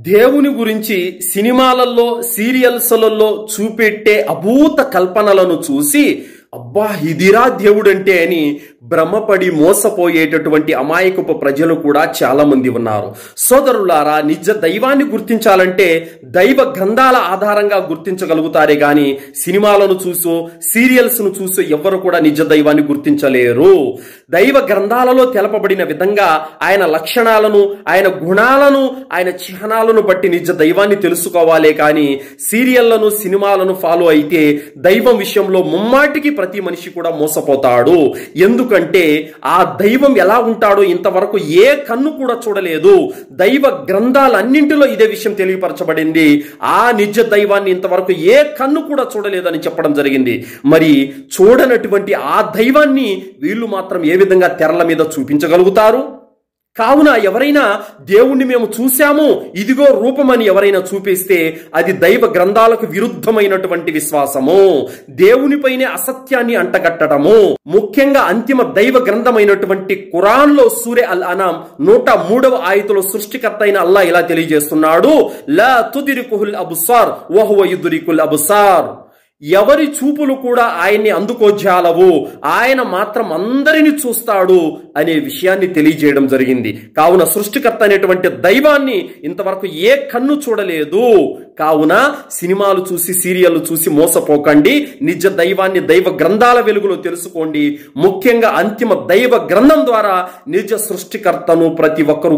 దేవుని గురించి సినిమాలలో సీరియల్స్లలో చూపెట్టే అభూత కల్పనలను చూసి అబ్బా ఇదిరా దేవుడంటే అని భ్రమపడి మోసపోయేటటువంటి అమాయకపు ప్రజలు కూడా చాలా మంది ఉన్నారు. సోదరులారా, నిజ దైవాన్ని గుర్తించాలంటే దైవ గ్రంథాల ఆధారంగా గుర్తించగలుగుతారే గాని సినిమాలను చూసో సీరియల్స్ ను చూసో ఎవ్వరు కూడా నిజ దైవాన్ని గుర్తించలేరు. దైవ గ్రంథాలలో తెలపబడిన విధంగా ఆయన లక్షణాలను, ఆయన గుణాలను, ఆయన చిహ్నాలను బట్టి నిజ దైవాన్ని తెలుసుకోవాలే కానీ సీరియళ్లను సినిమాలను ఫాలో అయితే దైవం విషయంలో ముమ్మాటికి ప్రతి మనిషి కూడా మోసపోతాడు. ఎందుకంటే ఆ దైవం ఎలా ఉంటాడో ఇంతవరకు ఏ కన్ను కూడా చూడలేదు. దైవ గ్రంథాలన్నింటిలో ఇదే విషయం తెలియపరచబడింది. ఆ నిజ దైవాన్ని ఇంతవరకు ఏ కన్ను కూడా చూడలేదని చెప్పడం జరిగింది. మరి చూడనటువంటి ఆ దైవాన్ని వీళ్ళు మాత్రం ఏ విధంగా తెరల మీద చూపించగలుగుతారు? కావున ఎవరైనా దేవుణ్ణి మేము చూశాము, ఇదిగో రూపమని ఎవరైనా చూపిస్తే అది దైవ గ్రంథాలకు విరుద్ధమైనటువంటి విశ్వాసము, దేవునిపైనే అసత్యాన్ని అంటగట్టడము. ముఖ్యంగా అంతిమ దైవ గ్రంథమైనటువంటి ఖురాన్లో సూరే అల్ అనాం 103వ ఆయతులో సృష్టికర్త అయిన అల్లా ఇలా తెలియజేస్తున్నాడు, లా తుదిరికుల్ అబ్సార్ వహువ యుద్రికుల్ అబ్సార్. ఎవరి చూపులు కూడా ఆయన్ని అందుకోజాలవు, ఆయన మాత్రం అందరిని చూస్తాడు అనే విషయాన్ని తెలియజేయడం జరిగింది. కావున సృష్టికర్త అనేటువంటి దైవాన్ని ఇంతవరకు ఏ కన్ను చూడలేదు. కావున సినిమాలు చూసి సీరియళ్లు చూసి మోసపోకండి. నిజ దైవాన్ని దైవ గ్రంథాల వెలుగులో తెలుసుకోండి. ముఖ్యంగా అంతిమ దైవ గ్రంథం ద్వారా నిజ సృష్టికర్తను ప్రతి ఒక్కరు